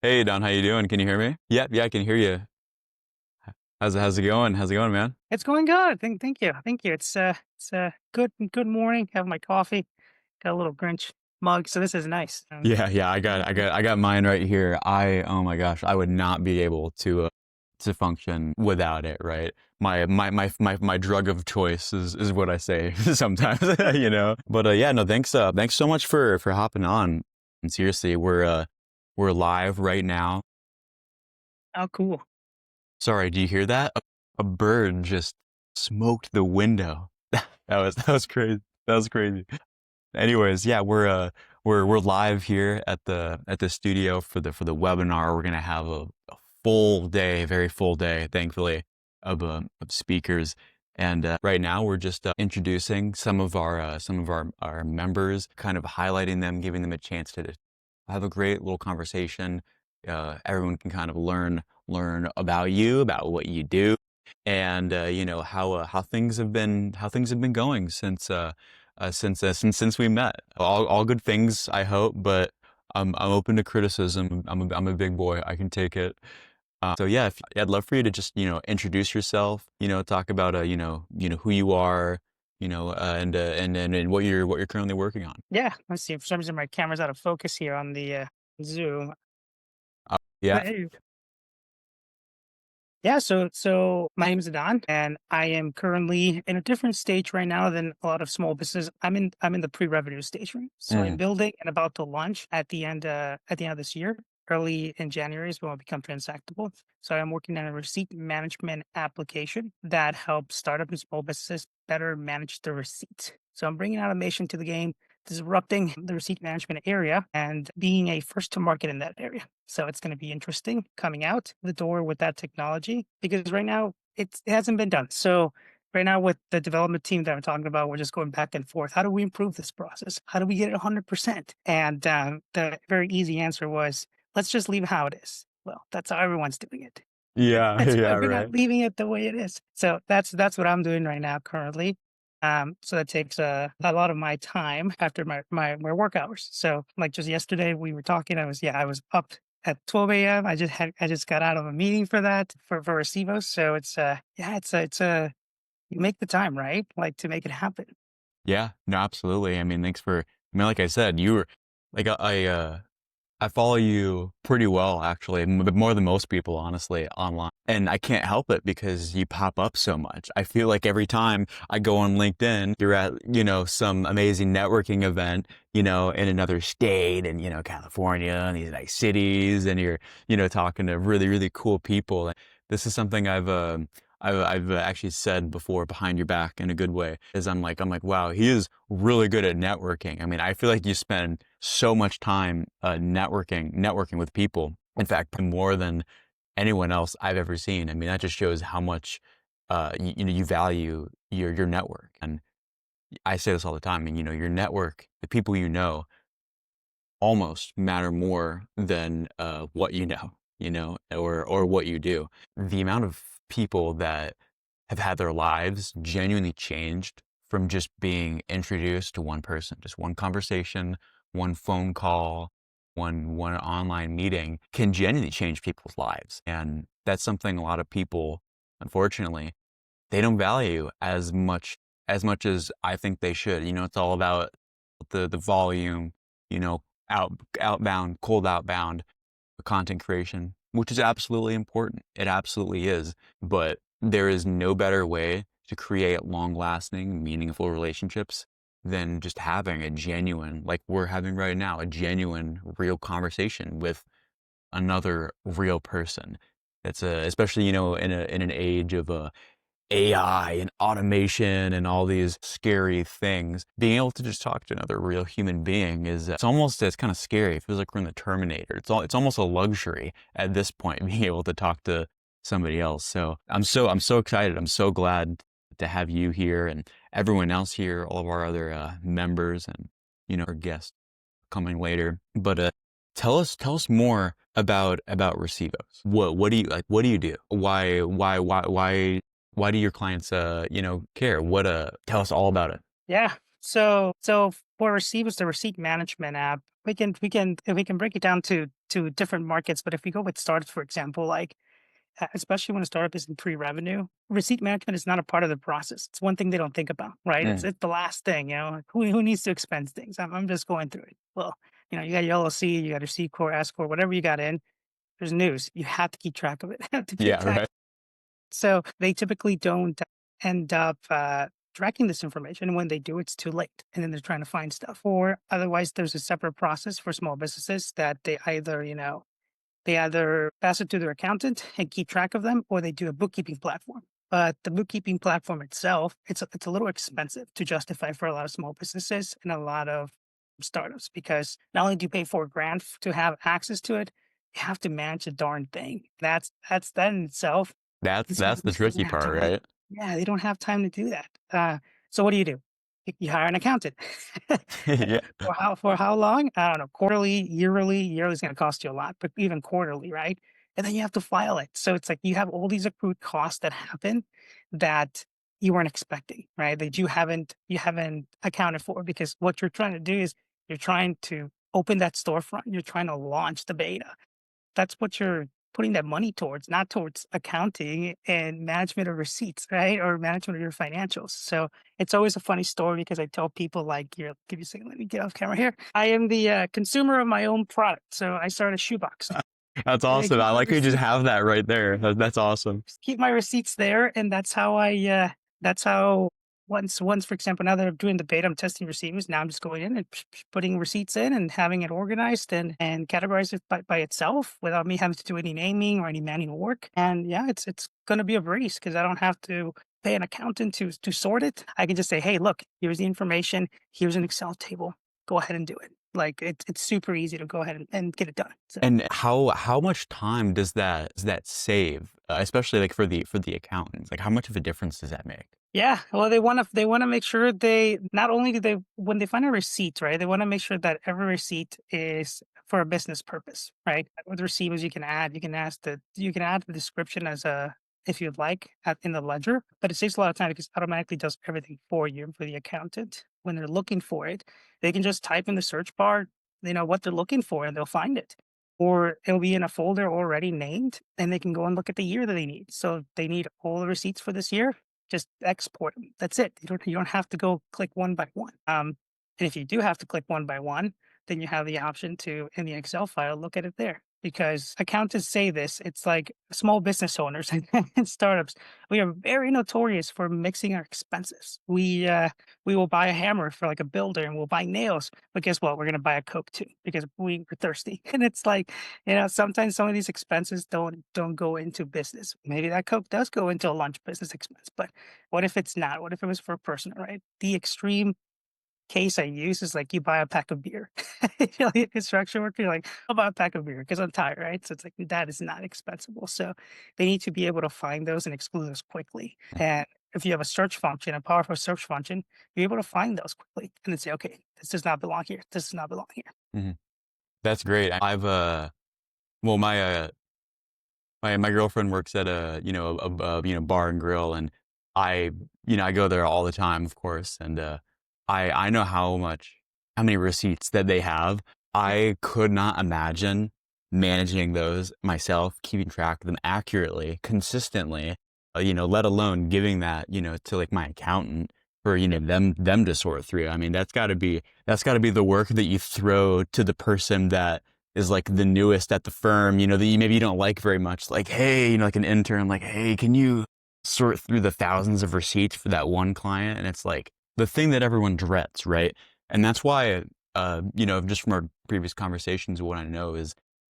Hey Don, how you doing? Can you hear me? Yeah, I can hear you. How's it going? How's it going, man? It's going good. Thank you. Thank you. It's good morning. Have my coffee. Got a little Grinch mug, so this is nice. Yeah, I got mine right here. Oh my gosh, I would not be able to function without it, right? My drug of choice is what I say sometimes, you know. But yeah, no, thanks so much for hopping on. And seriously, we're live right now. Oh, cool. Sorry, do you hear that? A bird just smoked the window. That was crazy. That was crazy. Anyways, yeah, we're live here at the studio for the webinar. We're gonna have a full day, very full day, thankfully, of speakers. And right now, we're just introducing some of our members, kind of highlighting them, giving them a chance to have a great little conversation. Everyone can kind of learn about you, about what you do, and you know how things have been going since we met. All good things, I hope, but I'm open to criticism. I'm a big boy. I can take it. So yeah, I'd love for you to just introduce yourself. Talk about who you are. And what you're currently working on. Yeah. Let's see. For some reason, my camera's out of focus here on the Zoom. Yeah. But hey, yeah. So my name is Adán, and I am currently in a different stage right now than a lot of small businesses. I'm in the pre-revenue stage, right? So I'm Mm. building and about to launch at the end of this year. Early in January is when it'll become transactable. So I'm working on a receipt management application that helps startup and small businesses better manage their receipts. So I'm bringing automation to the game, disrupting the receipt management area and being a first to market in that area. So it's going to be interesting coming out the door with that technology because right now it hasn't been done. So right now with the development team that I'm talking about, we're just going back and forth. How do we improve this process? How do we get it 100%? And the very easy answer was, let's just leave how it is. Well, that's how everyone's doing it. Yeah, That's yeah, why we're not right. leaving it the way it is. So that's what I'm doing right now currently. So that takes a lot of my time after my work hours. So like just yesterday we were talking, I was up at 12 a.m. I just got out of a meeting for that for Receivos. So it's you make the time, right? Like to make it happen. Yeah, no, absolutely. I mean, thanks for. I mean, like I said, you were like I follow you pretty well, actually, but more than most people, honestly, online. And I can't help it because you pop up so much. I feel like every time I go on LinkedIn, you're at, some amazing networking event, in another state and, California and these nice cities, and you're, talking to really, really cool people. This is something I've actually said before behind your back in a good way, is I'm like, wow, he is really good at networking. I mean, I feel like you spend so much time networking with people. In fact, probably more than anyone else I've ever seen. I mean, that just shows how much you value your network. And I say this all the time. I mean, your network, the people you know, almost matter more than what or what you do. The amount of people that have had their lives genuinely changed from just being introduced to one person, just one conversation, one phone call, one online meeting can genuinely change people's lives. And that's something a lot of people, unfortunately, they don't value as much as I think they should. It's all about the volume, you know, outbound, cold outbound content creation, which is absolutely important. It absolutely is. But there is no better way to create long lasting, meaningful relationships than just having a genuine, like we're having right now, a genuine, real conversation with another real person. It's especially, in an age of AI and automation and all these scary things, being able to just talk to another real human being it's kind of scary. It feels like we're in the Terminator. It's almost a luxury at this point, being able to talk to somebody else. So I'm so excited. I'm so glad to have you here and everyone else here, all of our other members and our guests coming later. But tell us more about Recevos. What do you like? What do you do? Why do your clients care? Tell us all about it. Yeah. So for Receive is the receipt management app. We can break it down to different markets, but if we go with startups, for example, like especially when a startup is in pre-revenue, receipt management is not a part of the process. It's one thing they don't think about, right? It's Mm. it's the last thing, like, who needs to expense things? I'm just going through it. Well, you got your LLC, you got your C corp, S corp, whatever you got in. There's news. You have to keep track of it. Have to pay Yeah, tax. right. So they typically don't end up tracking this information. And when they do, it's too late. And then they're trying to find stuff. Or otherwise, there's a separate process for small businesses that they either pass it to their accountant and keep track of them, or they do a bookkeeping platform. But the bookkeeping platform itself, it's a little expensive to justify for a lot of small businesses and a lot of startups because not only do you pay $4,000 to have access to it, you have to manage the darn thing. That in itself. And small That's the businesses don't tricky have part, time. right? Yeah, they don't have time to do that. So what do? You hire an accountant. Yeah. For how long? I don't know. Quarterly, yearly. Yearly is going to cost you a lot, but even quarterly, right? And then you have to file it. So it's like you have all these accrued costs that happen that you weren't expecting, right? That you haven't accounted for because what you're trying to do is you're trying to open that storefront. You're trying to launch the beta. That's what you're putting that money towards, not towards accounting and management of receipts, right? Or management of your financials. So it's always a funny story because I tell people like, here, give me a second, let me get off camera here. I am the consumer of my own product. So I started a shoebox. That's And I awesome. keep I my like you just receipts have that right there. That's awesome. just keep my receipts there, and that's how once, for example, now that I'm doing the beta, I'm testing receivers. Now I'm just going in and putting receipts in and having it organized and categorized it by itself without me having to do any naming or any manual work. And yeah, it's gonna be a breeze because I don't have to pay an accountant to sort it. I can just say, hey, look, here's the information, here's an Excel table. Go ahead and do it. Like it's super easy to go ahead and get it done. So And how much time does that save, especially like for the accountants? Like how much of a difference does that make? yeah, well, they wanna make sure they not only do they when they find a receipt, right, they wanna make sure that every receipt is for a business purpose, right? With receivers, you can add the description as a if you'd like in the ledger, but it saves a lot of time because it automatically does everything for you for the accountant. When they're looking for it, they can just type in the search bar, what they're looking for, and they'll find it. Or it'll be in a folder already named, and they can go and look at the year that they need. So if they need all the receipts for this year, just export them. That's it. You don't have to go click one by one. And if you do have to click one by one, then you have the option to in the Excel file look at it there. Because accountants say this, it's like small business owners and startups. We are very notorious for mixing our expenses. We will buy a hammer for like a builder, and we'll buy nails. But guess what? We're gonna buy a Coke too because we're thirsty. And it's like sometimes some of these expenses don't go into business. Maybe that Coke does go into a lunch business expense, but what if it's not? What if it was for a personal, right? The extreme case I use is like you buy a pack of beer. Like construction worker, you're like, I'll buy a pack of beer because I'm tired, right? So it's like that is not expensible. So they need to be able to find those and exclude those quickly. And if you have a search function, a powerful search function, you're able to find those quickly and then say, okay, this does not belong here. This does not belong here. Mhm. That's great. I've well my girlfriend works at a bar and grill, and I go there all the time, of course, and I know how many receipts that they have. Yeah. I could not imagine managing those myself, keeping track of them accurately, consistently, let alone giving that, to like my accountant for, them to sort through. I mean, that's gotta be the work that you throw to the person that is like the newest at the firm, that maybe you don't like very much. Like, hey, like an intern, like, hey, can you sort through the thousands of receipts for that one client? And it's like the thing that everyone dreads, right? And that's why, just from our previous conversations, what I know is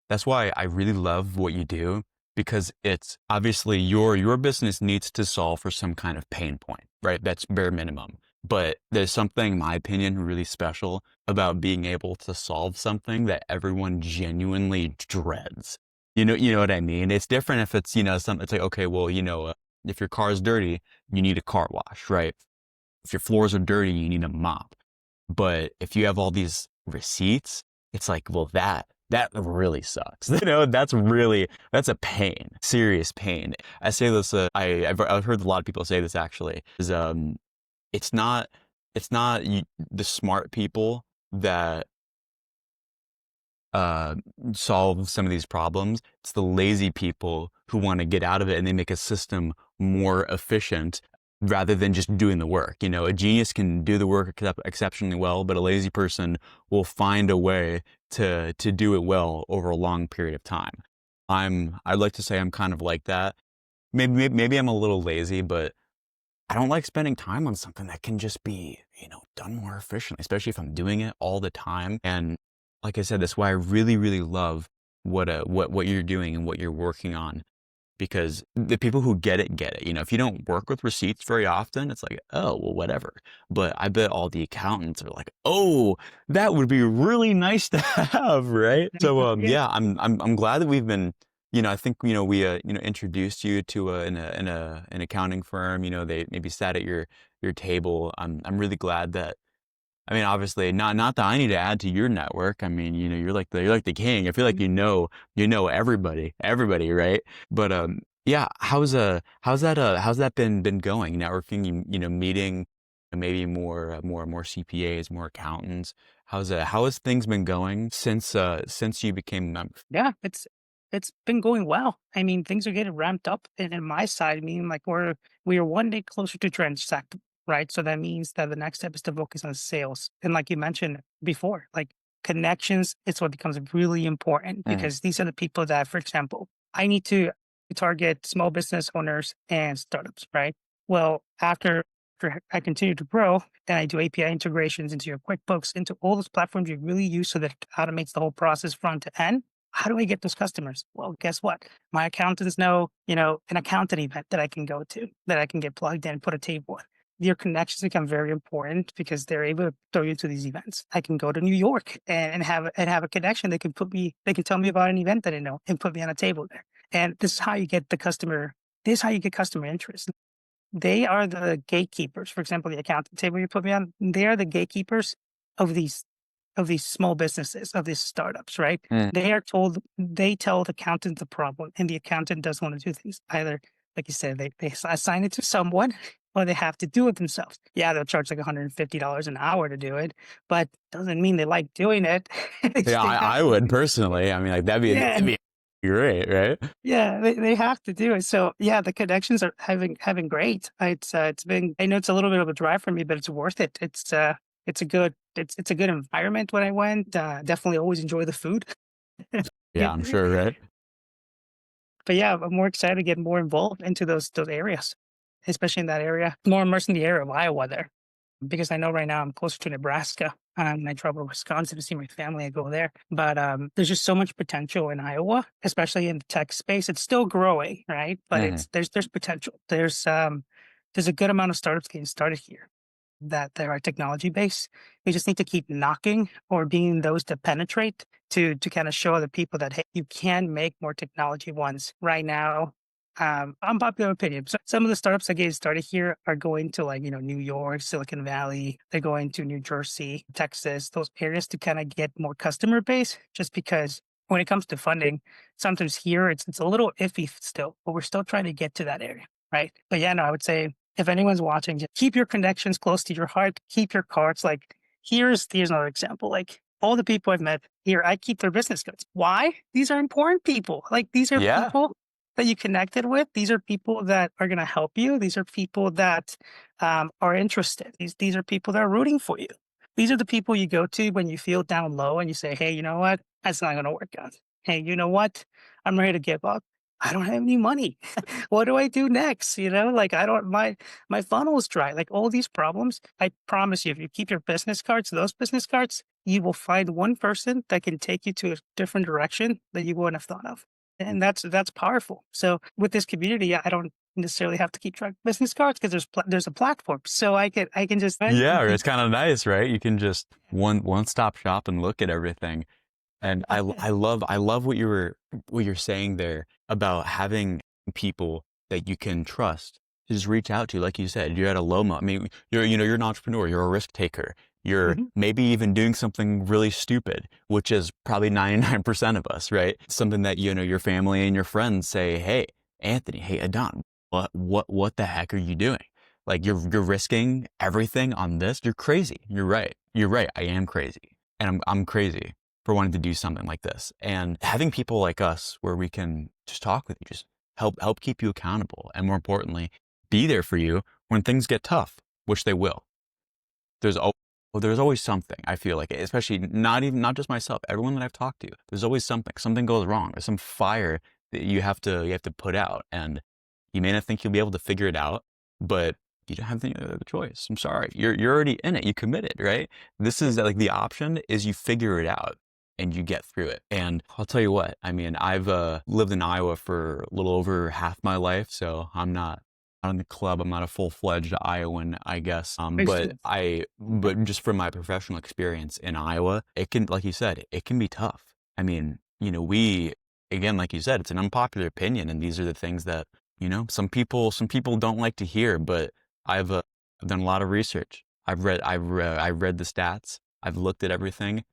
that's why I really love what you do, because it's obviously your business needs to solve for some kind of pain point, right? That's bare minimum. But there's something, in my opinion, really special about being able to solve something that everyone genuinely dreads. You know what I mean? It's different if it's, it's like, okay, well, if your car's dirty, you need a car wash, right? If your floors are dirty, you need a mop. But if you have all these receipts, it's like, well, that really sucks. That's a pain, serious pain. I say this, I've heard a lot of people say this actually, is it's not it's not the smart people that uh, solve some of these problems. It's the lazy people who want to get out of it, and they make a system more efficient rather than just doing the work. You know, a genius can do the work exceptionally well, but a lazy person will find a way to do it well over a long period of time. I'd like to say I'm kind of like that. Maybe I'm a little lazy, but I don't like spending time on something that can just be, done more efficiently, especially if I'm doing it all the time. And like I said, that's why I really, really love what you're doing and what you're working on, because the people who get it. You know, if you don't work with receipts very often, it's like, oh, well, whatever. But I bet all the accountants are like, oh, that would be really nice to have, right? So, Yeah. yeah, I'm glad that we've been, I think, we, introduced you to an accounting firm. You know, they maybe sat at your table. I'm really glad that, I mean, obviously, not that I need to add to your network. I mean, you're like the king. I feel like everybody, right? But yeah, how's that been going? Networking, meeting maybe more CPAs, more accountants. How has things been going since you became a member? Yeah, it's been going well. I mean, things are getting ramped up, and in my side, I mean, like we are one day closer to transact, right? So that means that the next step is to focus on sales, and like you mentioned before, like connections, it's what becomes really important Mhm. because these are the people that, for example, I need to target small business owners and startups, right? Well, after I continue to grow and I do API integrations into your QuickBooks, into all those platforms you really use so that it automates the whole process front to end. How do I get those customers? Well, guess what? My accountants know, an accountant event that I can go to, that I can get plugged in, put a table in. Your connections become very important because they're able to throw you to these events. I can go to New York and have a connection. They can tell me about an event that I know and put me on a table there. And this is how you get the customer. This is how you get customer interest. They are the gatekeepers. For example, the accountant table you put me on, they are the gatekeepers of these small businesses, of these startups, right? Mm. They tell the accountant the problem, and the accountant doesn't want to do things. Either, like you said, they assign it to someone or they have to do it themselves. Yeah, they'll charge like $150 an hour to do it, but doesn't mean they like doing it. Yeah, They have I to. would personally. I mean, like Yeah. that'd be great, right? Yeah, they have to do it. So yeah, the connections are having great. It's been, I know it's a little bit of a drive for me, but it's worth it. It's a good environment when I went. Definitely always enjoy the food. Yeah, I'm sure, right? But yeah, I'm more excited to get more involved into those areas, especially in that area, more immersed in the area of Iowa there. Because I know right now I'm closer to Nebraska, and I travel to Wisconsin to see my family. I go there, but there's just so much potential in Iowa, especially in the tech space. It's still growing, right? But Mhm. there's potential. There's a good amount of startups getting started here that there are technology based. We just need to keep knocking or being those to penetrate to kind of show other people that hey, you can make more technology ones right now. Unpopular opinion. So some of the startups that get started here are going to like, New York, Silicon Valley. They're going to New Jersey, Texas, those areas to kind of get more customer base. Just because when it comes to funding, sometimes here it's a little iffy still, but we're still trying to get to that area, right? But yeah, no, I would say if anyone's watching, just keep your connections close to your heart. Keep your cards. Like here's another example. Like all the people I've met here, I keep their business cards. Why? These are important people. Like these are Yeah. people that you connected with. These are people that are going to help you. These are people that are interested. These are people that are rooting for you. These are the people you go to when you feel down low and you say, hey, you know what? That's not going to work out. Hey, you know what? I'm ready to give up. I don't have any money. What do I do next? Like I don't, my funnel is dry. Like all these problems, I promise you, if you keep your business cards, those business cards, you will find one person that can take you to a different direction that you wouldn't have thought of. And that's powerful. So with this community, I don't necessarily have to keep track of business cards because there's a platform. So I can just Yeah, or keep. it's kind of nice, right? You can just one stop shop and look at everything. And I love what you're saying there about having people that you can trust to just reach out to. Like you said, you're at a low moment. I mean, you're an entrepreneur, you're a risk taker. You're Mhm. maybe even doing something really stupid, which is probably 99% of us, right? Something that, your family and your friends say, hey, Anthony, hey, Adon, what the heck are you doing? Like you're risking everything on this. You're crazy. You're right. You're right. I am crazy. And I'm crazy for wanting to do something like this. And having people like us where we can just talk with you, just help keep you accountable. And more importantly, be there for you when things get tough, which they will. There's al- there's always something, I feel like, especially not just myself, everyone that I've talked to, there's always something goes wrong. There's some fire that you have to put out, and you may not think you'll be able to figure it out, but you don't have any other choice. I'm sorry. You're already in it. You committed, right? This is like the option is you figure it out and you get through it. And I'll tell you what, I mean, I've lived in Iowa for a little over half my life, so I'm not in the club. I'm not a full-fledged Iowan, I guess. Makes But just from my professional experience in Iowa, it can, like you said, it can be tough. I mean, again, like you said, it's an unpopular opinion, and these are the things that, some people don't like to hear, but I've done a lot of research. I've read the stats. I've looked at everything.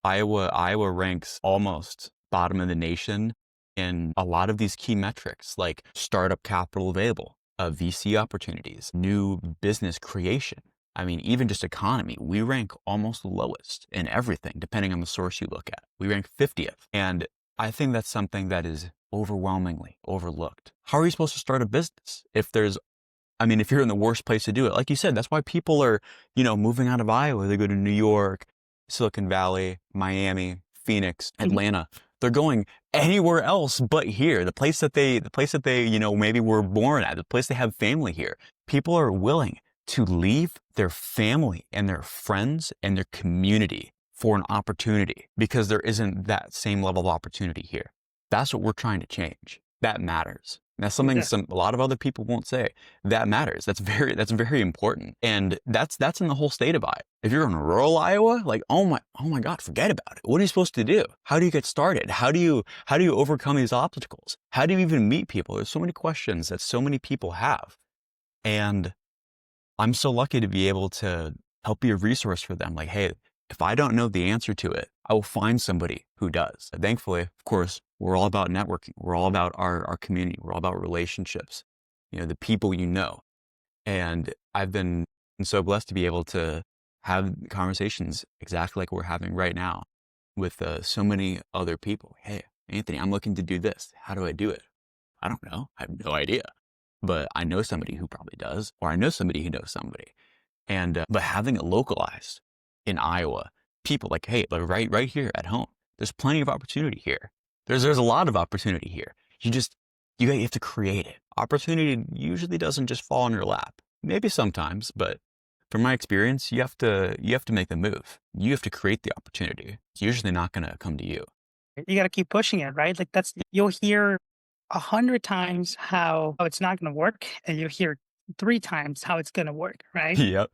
Iowa ranks almost bottom of the nation in a lot of these key metrics, like startup capital available, VC opportunities, new business creation. I mean, even just economy, we rank almost lowest in everything, depending on the source you look at. We rank 50th. And I think that's something that is overwhelmingly overlooked. How are you supposed to start a business if you're in the worst place to do it? Like you said, that's why people are, moving out of Iowa. They go to New York, Silicon Valley, Miami, Phoenix, Atlanta. They're going anywhere else but here. The place that they, maybe were born at, the place they have family here. People are willing to leave their family and their friends and their community for an opportunity because there isn't that same level of opportunity here. That's what we're trying to change. That matters. And that's something a lot of other people won't say. That matters. That's very important. And that's in the whole state of Iowa. If you're in rural Iowa, like, oh my God, forget about it. What are you supposed to do? How do you get started? How do you overcome these obstacles? How do you even meet people? There's so many questions that so many people have. And I'm so lucky to be able to help be a resource for them. Like, hey, if I don't know the answer to it, I will find somebody who does. Thankfully, of course, we're all about networking. We're all about our community. We're all about relationships, the people you know. And I've been so blessed to be able to have conversations exactly like we're having right now with so many other people. Hey, Anthony, I'm looking to do this. How do I do it? I don't know. I have no idea. But I know somebody who probably does, or I know somebody who knows somebody. And but having it localized in Iowa, people like, hey, but right here at home, there's plenty of opportunity here. There's a lot of opportunity here. You have to create it. Opportunity usually doesn't just fall in your lap. Maybe sometimes, but from my experience, you have to make the move. You have to create the opportunity. It's usually not going to come to you. You got to keep pushing it, right? Like you'll hear 100 times how it's not going to work, and you'll hear 3 times how it's going to work, right? Yep.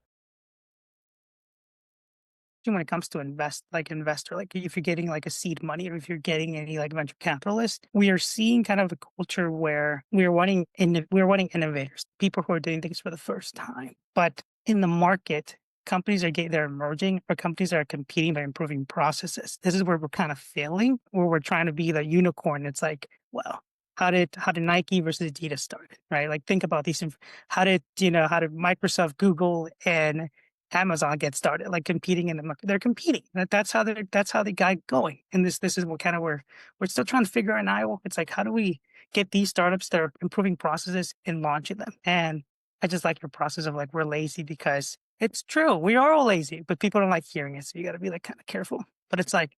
When it comes to investor, like if you're getting like a seed money or if you're getting any like venture capitalist, we are seeing kind of a culture where we're wanting innovators, people who are doing things for the first time. But in the market, they're emerging, or companies are competing by improving processes. This is where we're kind of failing, where we're trying to be the unicorn. It's like, well, how did Nike versus Adidas start, right? Like think about these. How did Microsoft, Google, and Amazon get started, like competing in the market? They're competing. That's how they got going. And this is what kind of we're still trying to figure out in Iowa. It's like, how do we get these startups that are improving processes and launching them? And I just like your process of like, we're lazy, because it's true. We are all lazy, but people don't like hearing it. So you got to be like kind of careful. But it's like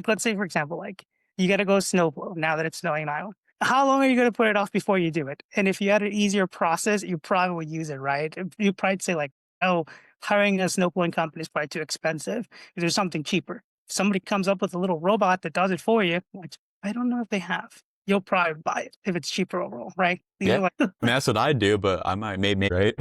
let's say, for example, like you got to go snowblow now that it's snowing in Iowa. How long are you going to put it off before you do it? And if you had an easier process, you probably would use it, right? You probably say like, oh, hiring a snowblowing company is probably too expensive. If there's something cheaper, if somebody comes up with a little robot that does it for you, which I don't know if they have, you'll probably buy it if it's cheaper overall, right? These Yeah. are like, I mean, that's what I do, but I might maybe right.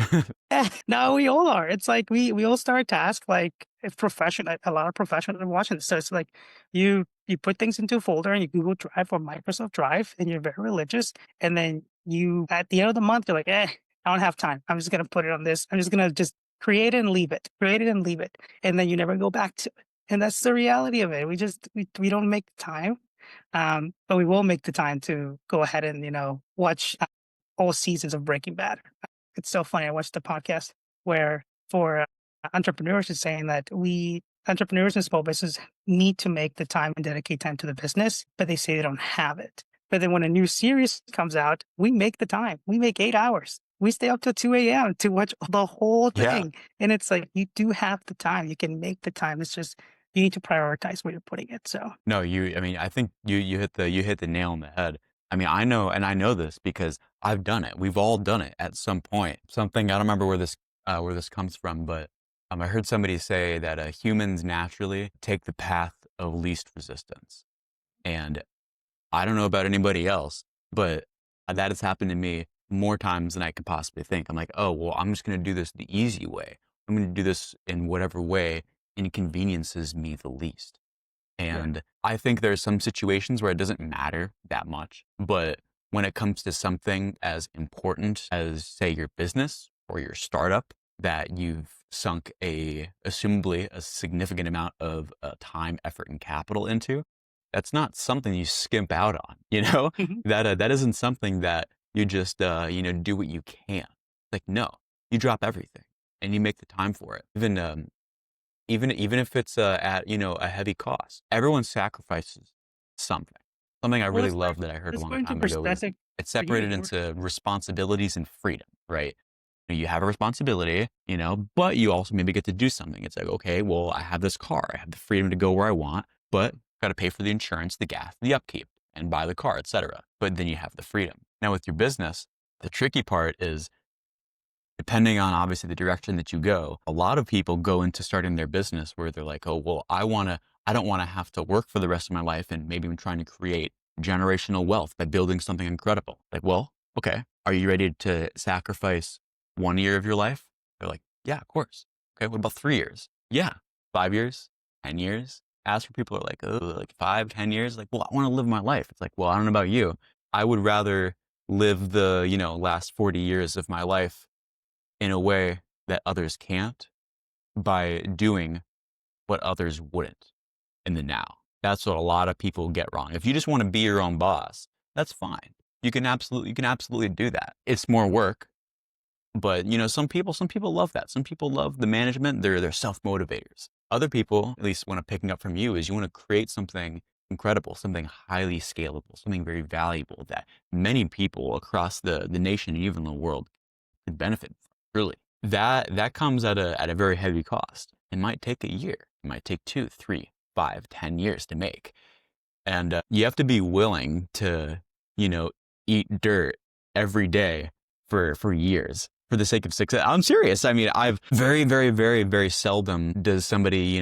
no, we all are. It's like we all start tasks like if a lot of professionals are watching this. So it's like you put things into a folder and you Google Drive or Microsoft Drive, and you're very religious. And then you at the end of the month, you're like, I don't have time. I'm just gonna put it on this. I'm just gonna just create it and leave it. Create it and leave it. And then you never go back to it. And that's the reality of it. We don't make the time. But we will make the time to go ahead and, watch all seasons of Breaking Bad. it's so funny. I watched a podcast where for entrepreneurs is saying that we entrepreneurs and small business need to make the time and dedicate time to the business, but they say they don't have it. But then when a new series comes out, we make the time. We make 8 hours. We stay up till 2 a.m. to watch the whole Yeah. thing. And it's like you do have the time. You can make the time. It's just you need to prioritize where you're putting it. So No, I mean, I think you hit the nail on the head. I mean, I know this because I've done it. We've all done it at some point. Something I don't remember where this comes from, but I heard somebody say that humans naturally take the path of least resistance. And I don't know about anybody else, but that has happened to me more times than I could possibly think. I'm like, oh, well, I'm just going to do this the easy way. I'm going to do this in whatever way inconveniences me the least. yeah. And I think there's some situations where it doesn't matter that much. But when it comes to something as important as, say, your business or your startup that you've sunk assumably a significant amount of time, effort, and capital into, that's not something you skimp out on, you know? Mhm. That isn't something that you just, do what you can. Like, no, you drop everything and you make the time for it. Even if it's at a heavy cost, everyone sacrifices something. Something I Well, really love that I heard a let's long go into time ago is perspective it's for you. separated into responsibilities and freedom, right? You have a responsibility, but you also maybe get to do something. It's like, okay, well, I have this car, I have the freedom to go where I want, but got to pay for the insurance, the gas, the upkeep, and buy the car, etc. But then you have the freedom. Now with your business, the tricky part is depending on obviously the direction that you go, a lot of people go into starting their business where they're like, oh, well, I don't want to have to work for the rest of my life. And maybe I'm trying to create generational wealth by building something incredible. Like, well, okay. Are you ready to sacrifice 1 year of your life? They're like, yeah, of course. Okay. What about 3 years? Yeah. 5 years, 10 years. As for people who are like, oh, like 5, 10 years, like, well, I want to live my life. It's like, well, I don't know about you. I would rather live the, last 40 years of my life in a way that others can't by doing what others wouldn't in the now. That's what a lot of people get wrong. If you just want to be your own boss, that's fine. You can absolutely do that. It's more work, but some people love that. Some people love the management. They're self-motivators. Other people, at least what I'm picking up from you, is you want to create something incredible, something highly scalable, something very valuable that many people across the nation and even the world could benefit from, really. That comes at a very heavy cost. It might take a year. It might take 2, 3, 5, 10 years to make. And you have to be willing to, you know, eat dirt every day for years for the sake of success. I'm serious. I mean, I've very, very, very, very seldom does somebody,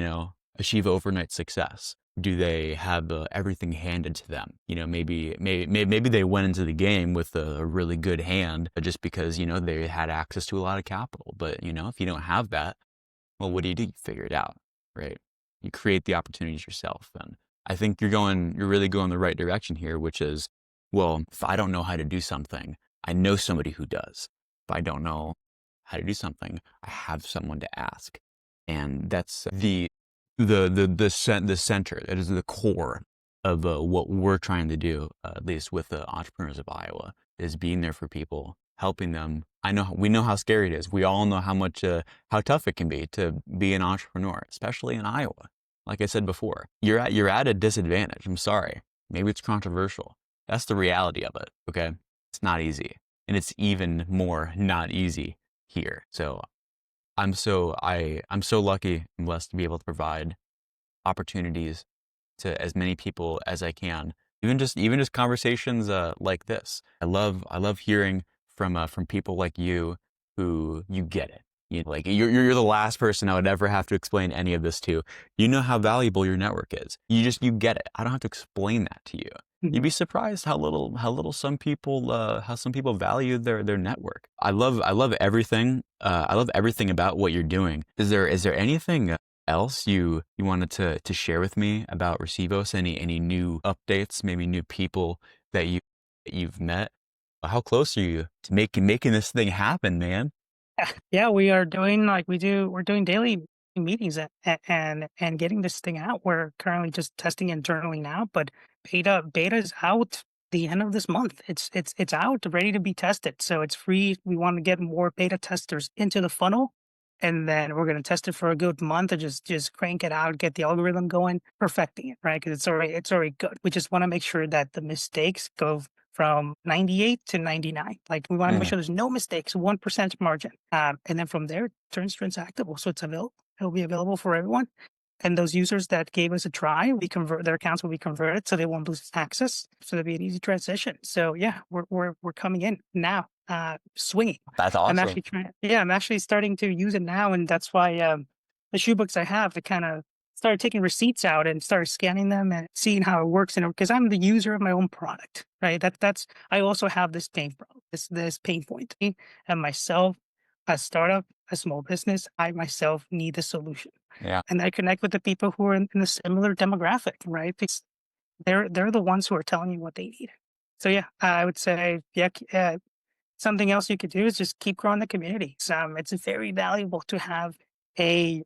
achieve overnight success. Do they have everything handed to them? Maybe they went into the game with a really good hand just because, they had access to a lot of capital. But, if you don't have that, well, what do? You figure it out, right? You create the opportunities yourself. And I think you're really going the right direction here, which is, well, if I don't know how to do something, I know somebody who does. If I don't know how to do something, I have someone to ask. And that's the center. That is the core of what we're trying to do, at least with the entrepreneurs of Iowa, is being there for people, helping them. We know how scary it is. We all know how tough it can be to be an entrepreneur, especially in Iowa. Like I said before, you're at a disadvantage. I'm sorry. Maybe it's controversial. That's the reality of it. Okay, it's not easy, and it's even more not easy here. So I'm so lucky and blessed to be able to provide opportunities to as many people as I can. Even just conversations like this. I love hearing from people like you who you get it. Like you're the last person I would ever have to explain any of this to. You know how valuable your network is. You get it. I don't have to explain that to you. You'd Mhm. be surprised how little some people value their network. I love everything. I love everything about what you're doing. Is there anything else you wanted to share with me about Receivos? Any new updates? Maybe new people that you've met? How close are you to making this thing happen, man? Yeah, we are doing like we do. We're doing daily meetings and getting this thing out. We're currently just testing internally now, but beta is out the end of this month. It's out, ready to be tested. So it's free. We want to get more beta testers into the funnel. And then we're gonna test it for a good month and just crank it out, get the algorithm going, perfecting it, right? Because it's already good. We just want to make sure that the mistakes go from 98 to 99. Like we want to make Mm, sure there's no mistakes, 1% margin. And then from there, it turns transactable. So it's available. It'll be available for everyone. And those users that gave us a try, we convert their accounts will be converted so they won't lose access. So it'll be an easy transition. So yeah, we're coming in now, swinging. that's awesome. I'm actually starting to use it now, and that's why the shoe books I have, I kind of started taking receipts out and started scanning them and seeing how it works. And because I'm the user of my own product, right? That's I also have this this pain point, and myself, a startup, a small business, I myself need a solution, Yeah. and I connect with the people who are in a similar demographic, right? Because they're the ones who are telling you what they need. So yeah, I would say something else you could do is just keep growing the community. It's very valuable to have an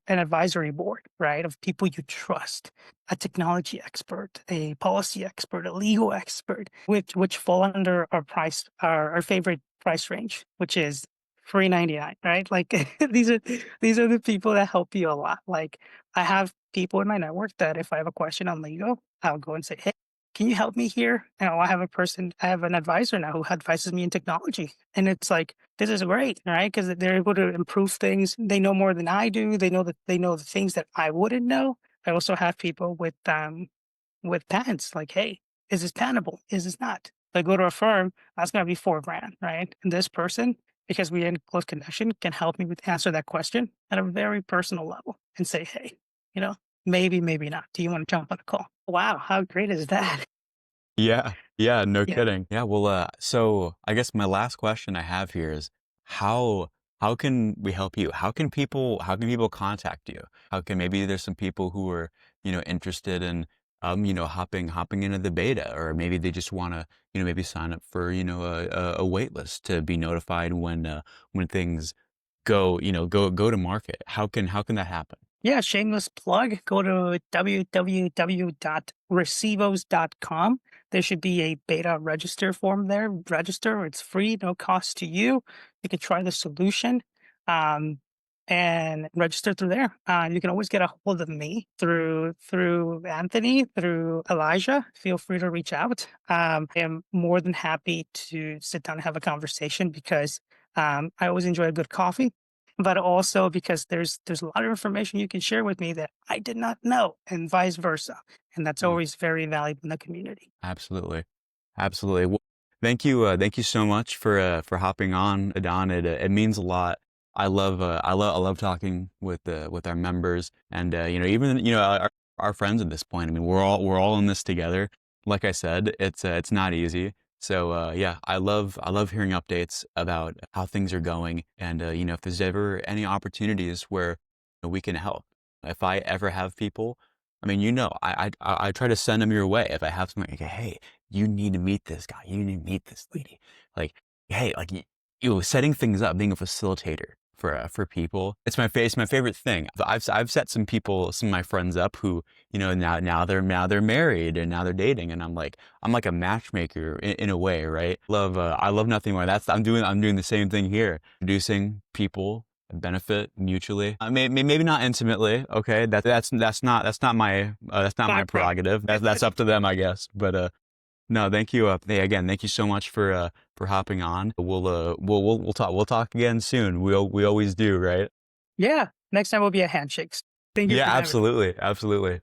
advisory board, right, of people you trust, a technology expert, a policy expert, a legal expert, which fall under our favorite price range, which is free 99, right? Like these are the people that help you a lot. Like I have people in my network that if I have a question on legal, I'll go and say, hey, can you help me here? And I have an advisor now who advises me in technology. And it's like, this is great, right? Because they're able to improve things. They know more than I do. They know the things that I wouldn't know. I also have people with patents, like, hey, is this patentable? Is this not? If I go to a firm, that's gonna be $4,000, right? And this person, because we're in close connection, can help me with answer that question at a very personal level and say, hey, you know, maybe, maybe not. Do you want to jump on a call? Wow, how great is that? Yeah. Yeah, no Yeah. kidding. Yeah, well, so I guess my last question I have here is how how can we help you? How can people contact you? How can maybe there's some people who are, interested in hopping into the beta, or maybe they just want to, maybe sign up for, a wait list to be notified when things go to market. How can that happen? Yeah, shameless plug. Go to www.recevos.com. There should be a beta register form there. Register, it's free, no cost to you. You can try the solution um, and register through there. You can always get a hold of me through Anthony, through Elijah. Feel free to reach out. I am more than happy to sit down and have a conversation because I always enjoy a good coffee, but also because there's a lot of information you can share with me that I did not know, and vice versa. And that's always very valuable in the community. Absolutely. Absolutely. Well, thank you so much for hopping on, Adán. It means a lot. I love talking with our members and even our friends at this point. I mean, we're all in this together. Like I said, it's not easy. So yeah, I love hearing updates about how things are going, and if there's ever any opportunities where we can help. If I ever have people, I mean, I try to send them your way. If I have something like, hey, you need to meet this guy, you need to meet this lady, like, hey, like setting things up, being a facilitator for people. It's my favorite thing. I've set some of my friends up who now they're married and now they're dating, and I'm like a matchmaker in a way, right? I love nothing more. I'm doing the same thing here, producing people benefit mutually. I mean, maybe not intimately. Okay, that's not my Background. prerogative. That's up to them, I guess. But no, thank you. Hey, again, thank you so much for hopping on. We'll talk again soon. We always do, right? Yeah. Next time will be a handshakes. Thank you Yeah, for having me. absolutely, absolutely.